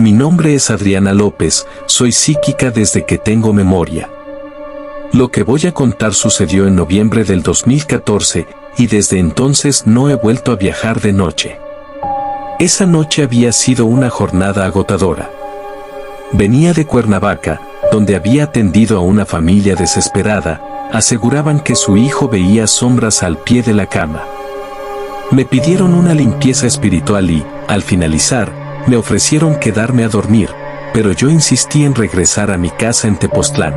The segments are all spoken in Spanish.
Mi nombre es Adriana López, soy psíquica desde que tengo memoria. Lo que voy a contar sucedió en noviembre del 2014, y desde entonces no he vuelto a viajar de noche. Esa noche había sido una jornada agotadora. Venía de Cuernavaca, donde había atendido a una familia desesperada. Aseguraban que su hijo veía sombras al pie de la cama. Me pidieron una limpieza espiritual y, al finalizar, me ofrecieron quedarme a dormir, pero yo insistí en regresar a mi casa en Tepoztlán.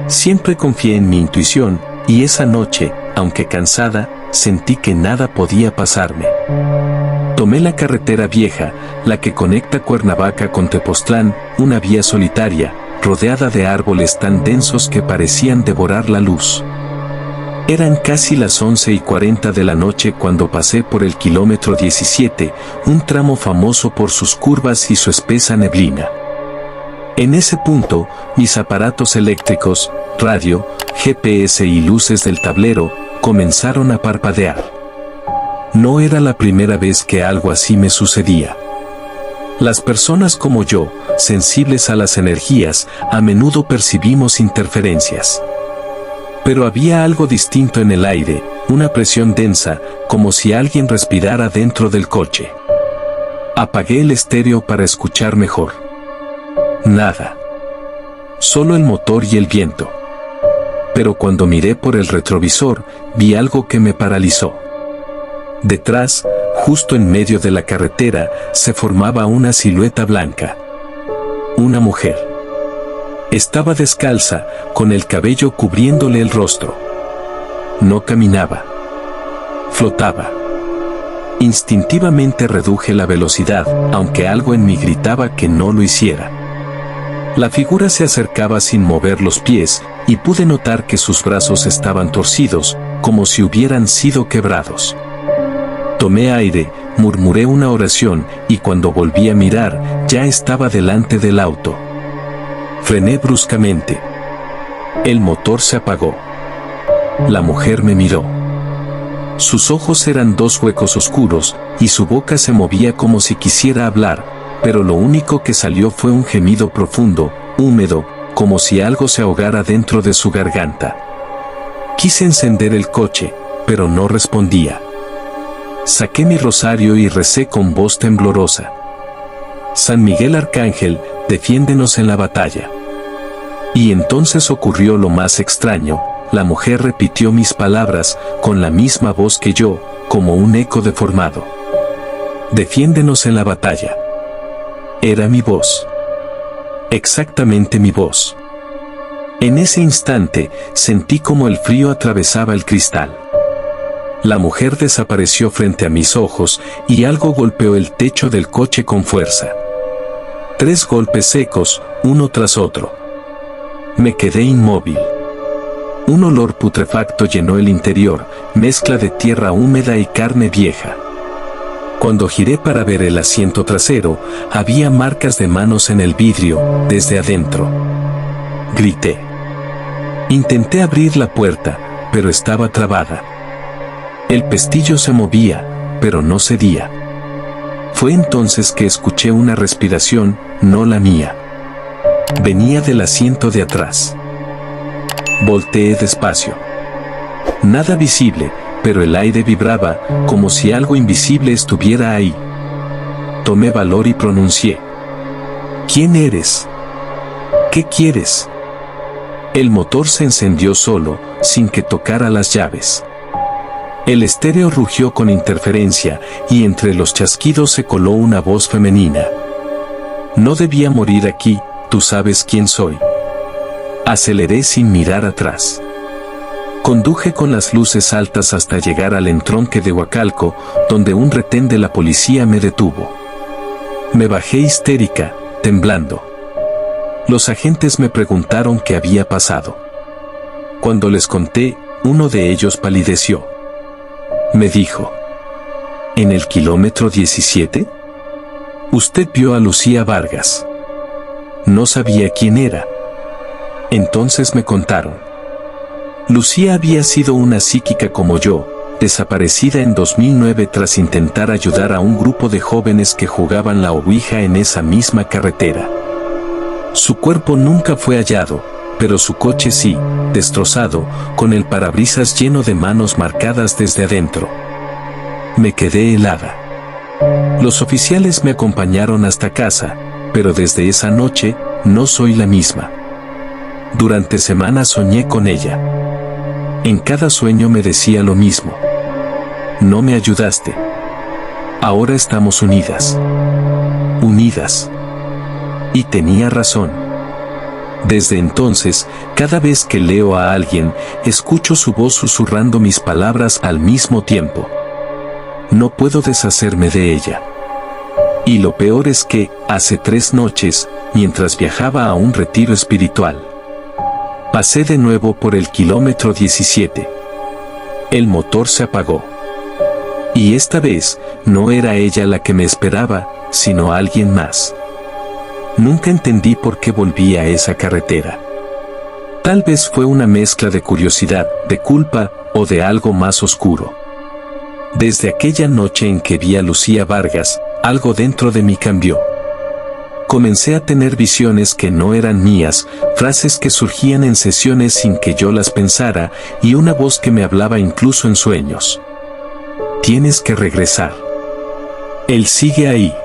Siempre confié en mi intuición, y esa noche, aunque cansada, sentí que nada podía pasarme. Tomé la carretera vieja, la que conecta Cuernavaca con Tepoztlán, una vía solitaria, rodeada de árboles tan densos que parecían devorar la luz. Eran casi las 11:40 de la noche cuando pasé por el kilómetro 17, un tramo famoso por sus curvas y su espesa neblina. En ese punto, mis aparatos eléctricos, radio, GPS y luces del tablero, comenzaron a parpadear. No era la primera vez que algo así me sucedía. Las personas como yo, sensibles a las energías, a menudo percibimos interferencias. Pero había algo distinto en el aire, una presión densa, como si alguien respirara dentro del coche. Apagué el estéreo para escuchar mejor. Nada. Solo el motor y el viento. Pero cuando miré por el retrovisor, vi algo que me paralizó. Detrás, justo en medio de la carretera, se formaba una silueta blanca. Una mujer. Estaba descalza, con el cabello cubriéndole el rostro. No caminaba. Flotaba. Instintivamente reduje la velocidad, aunque algo en mí gritaba que no lo hiciera. La figura se acercaba sin mover los pies, y pude notar que sus brazos estaban torcidos, como si hubieran sido quebrados. Tomé aire, murmuré una oración, y cuando volví a mirar, ya estaba delante del auto. Frené bruscamente. El motor se apagó. La mujer me miró. Sus ojos eran dos huecos oscuros, y su boca se movía como si quisiera hablar, pero lo único que salió fue un gemido profundo, húmedo, como si algo se ahogara dentro de su garganta. Quise encender el coche, pero no respondía. Saqué mi rosario y recé con voz temblorosa. San Miguel Arcángel, defiéndenos en la batalla. Y entonces ocurrió lo más extraño, la mujer repitió mis palabras, con la misma voz que yo, como un eco deformado. Defiéndenos en la batalla. Era mi voz. Exactamente mi voz. En ese instante, sentí como el frío atravesaba el cristal. La mujer desapareció frente a mis ojos, y algo golpeó el techo del coche con fuerza. 3 golpes secos, uno tras otro. Me quedé inmóvil. Un olor putrefacto llenó el interior, mezcla de tierra húmeda y carne vieja. Cuando giré para ver el asiento trasero, había marcas de manos en el vidrio, desde adentro. Grité. Intenté abrir la puerta, pero estaba trabada. El pestillo se movía, pero no cedía. Fue entonces que escuché una respiración, no la mía. Venía del asiento de atrás. Volteé despacio. Nada visible, pero el aire vibraba, como si algo invisible estuviera ahí. Tomé valor y pronuncié. ¿Quién eres? ¿Qué quieres? El motor se encendió solo, sin que tocara las llaves. El estéreo rugió con interferencia, y entre los chasquidos se coló una voz femenina. No debía morir aquí, tú sabes quién soy. Aceleré sin mirar atrás. Conduje con las luces altas hasta llegar al entronque de Huacalco, donde un retén de la policía me detuvo. Me bajé histérica, temblando. Los agentes me preguntaron qué había pasado. Cuando les conté, uno de ellos palideció. Me dijo: ¿en el kilómetro 17? Usted vio a Lucía Vargas. No sabía quién era. Entonces me contaron. Lucía había sido una psíquica como yo, desaparecida en 2009 tras intentar ayudar a un grupo de jóvenes que jugaban la ouija en esa misma carretera. Su cuerpo nunca fue hallado, pero su coche sí, destrozado, con el parabrisas lleno de manos marcadas desde adentro. Me quedé helada. Los oficiales me acompañaron hasta casa, pero desde esa noche, no soy la misma. Durante semanas soñé con ella. En cada sueño me decía lo mismo. No me ayudaste. Ahora estamos unidas. Unidas. Y tenía razón. Desde entonces, cada vez que leo a alguien, escucho su voz susurrando mis palabras al mismo tiempo. No puedo deshacerme de ella. Y lo peor es que, hace 3 noches, mientras viajaba a un retiro espiritual, pasé de nuevo por el kilómetro 17. El motor se apagó. Y esta vez, no era ella la que me esperaba, sino alguien más. Nunca entendí por qué volví a esa carretera. Tal vez fue una mezcla de curiosidad, de culpa, o de algo más oscuro. Desde aquella noche en que vi a Lucía Vargas, algo dentro de mí cambió. Comencé a tener visiones que no eran mías, frases que surgían en sesiones sin que yo las pensara, y una voz que me hablaba incluso en sueños. Tienes que regresar. Él sigue ahí.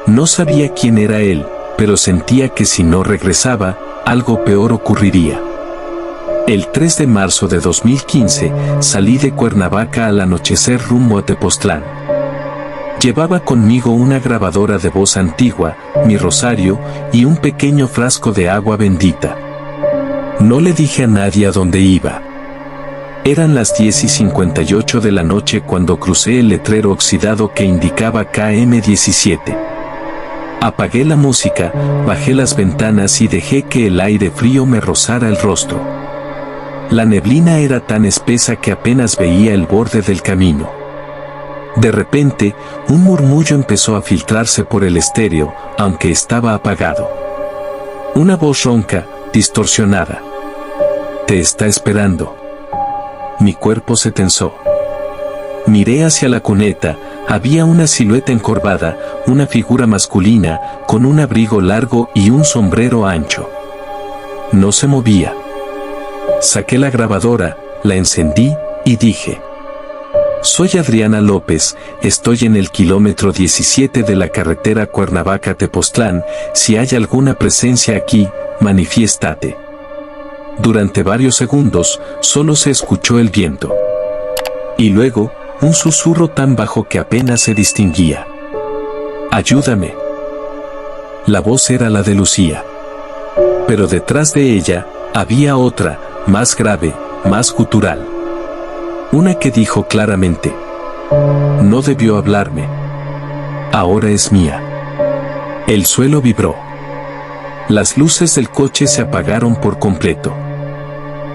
No sabía quién era él, pero sentía que si no regresaba, algo peor ocurriría. El 3 de marzo de 2015, salí de Cuernavaca al anochecer rumbo a Tepoztlán. Llevaba conmigo una grabadora de voz antigua, mi rosario y un pequeño frasco de agua bendita. No le dije a nadie a dónde iba. Eran las 10:58 de la noche cuando crucé el letrero oxidado que indicaba KM17. Apagué la música, bajé las ventanas y dejé que el aire frío me rozara el rostro. La neblina era tan espesa que apenas veía el borde del camino. De repente, un murmullo empezó a filtrarse por el estéreo, aunque estaba apagado. Una voz ronca, distorsionada. Te está esperando. Mi cuerpo se tensó. Miré hacia la cuneta, había una silueta encorvada, una figura masculina, con un abrigo largo y un sombrero ancho. No se movía. Saqué la grabadora, la encendí, y dije: soy Adriana López, estoy en el kilómetro 17 de la carretera Cuernavaca-Tepoztlán, si hay alguna presencia aquí, manifiéstate. Durante varios segundos, solo se escuchó el viento. Y luego, un susurro tan bajo que apenas se distinguía. Ayúdame. La voz era la de Lucía. Pero detrás de ella, había otra, más grave, más gutural. Una que dijo claramente: no debió hablarme. Ahora es mía. El suelo vibró. Las luces del coche se apagaron por completo.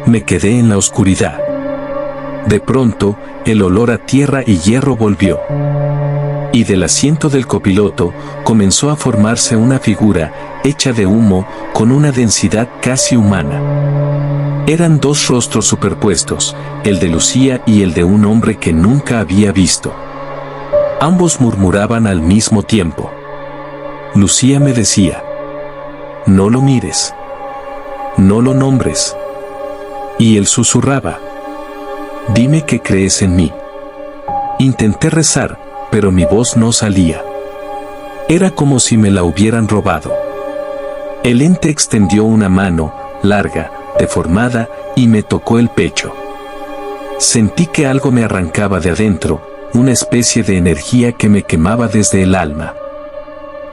Me quedé en la oscuridad. De pronto, el olor a tierra y hierro volvió. Y del asiento del copiloto, comenzó a formarse una figura, hecha de humo, con una densidad casi humana. Eran 2 rostros superpuestos, el de Lucía y el de un hombre que nunca había visto. Ambos murmuraban al mismo tiempo. Lucía me decía: no lo mires. No lo nombres. Y él susurraba: dime que crees en mí. Intenté rezar, pero mi voz no salía. Era como si me la hubieran robado. El ente extendió una mano, larga, deformada, y me tocó el pecho. Sentí que algo me arrancaba de adentro, una especie de energía que me quemaba desde el alma.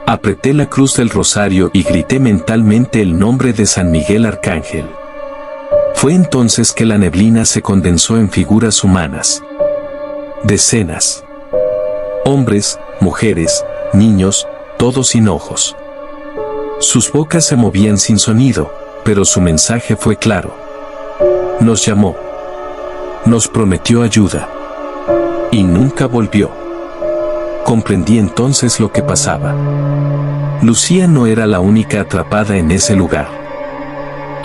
Apreté la cruz del rosario y grité mentalmente el nombre de San Miguel Arcángel. Fue entonces que la neblina se condensó en figuras humanas. Decenas. Hombres, mujeres, niños, todos sin ojos. Sus bocas se movían sin sonido, pero su mensaje fue claro. Nos llamó. Nos prometió ayuda. Y nunca volvió. Comprendí entonces lo que pasaba. Lucía no era la única atrapada en ese lugar.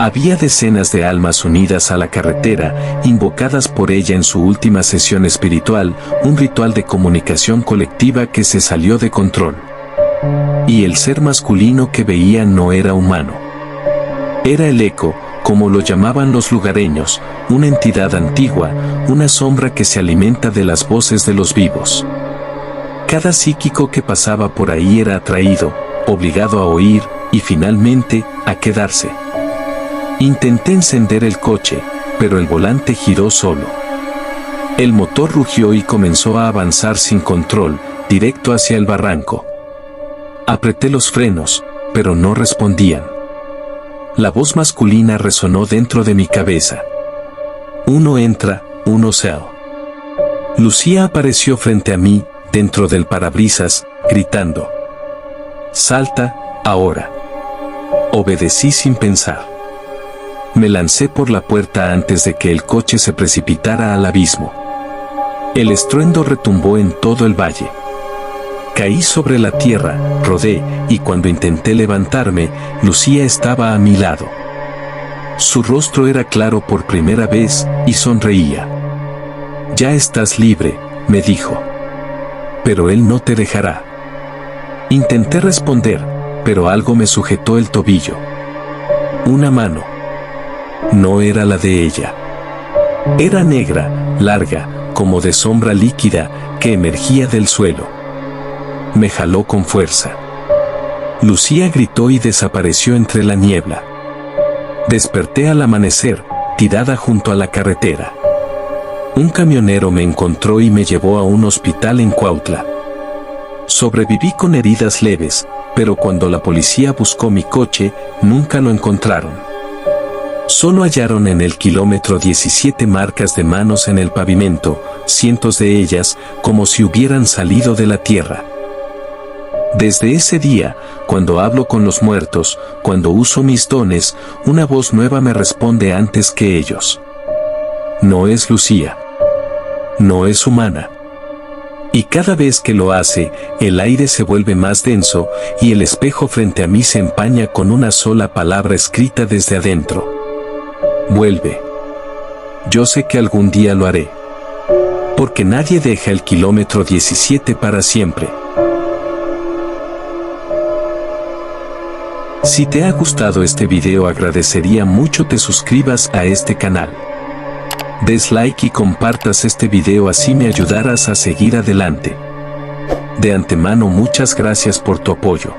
Había decenas de almas unidas a la carretera, invocadas por ella en su última sesión espiritual, un ritual de comunicación colectiva que se salió de control. Y el ser masculino que veía no era humano. Era el eco, como lo llamaban los lugareños, una entidad antigua, una sombra que se alimenta de las voces de los vivos. Cada psíquico que pasaba por ahí era atraído, obligado a oír, y finalmente, a quedarse. Intenté encender el coche, pero el volante giró solo. El motor rugió y comenzó a avanzar sin control, directo hacia el barranco. Apreté los frenos, pero no respondían. La voz masculina resonó dentro de mi cabeza. Uno entra, uno sale. Lucía apareció frente a mí, dentro del parabrisas, gritando: «Salta, ahora». Obedecí sin pensar. Me lancé por la puerta antes de que el coche se precipitara al abismo. El estruendo retumbó en todo el valle. Caí sobre la tierra, rodé, y cuando intenté levantarme, Lucía estaba a mi lado. Su rostro era claro por primera vez, y sonreía. «Ya estás libre», me dijo. «Pero él no te dejará». Intenté responder, pero algo me sujetó el tobillo. Una mano. No era la de ella. Era negra, larga, como de sombra líquida, que emergía del suelo. Me jaló con fuerza. Lucía gritó y desapareció entre la niebla. Desperté al amanecer, tirada junto a la carretera. Un camionero me encontró y me llevó a un hospital en Cuautla. Sobreviví con heridas leves, pero cuando la policía buscó mi coche, nunca lo encontraron. Solo hallaron en el kilómetro 17 marcas de manos en el pavimento, cientos de ellas, como si hubieran salido de la tierra. Desde ese día, cuando hablo con los muertos, cuando uso mis dones, una voz nueva me responde antes que ellos. No es Lucía. No es humana. Y cada vez que lo hace, el aire se vuelve más denso, y el espejo frente a mí se empaña con una sola palabra escrita desde adentro. Vuelve. Yo sé que algún día lo haré. Porque nadie deja el kilómetro 17 para siempre. Si te ha gustado este video, agradecería mucho te suscribas a este canal. Des like y compartas este video, así me ayudarás a seguir adelante. De antemano, muchas gracias por tu apoyo.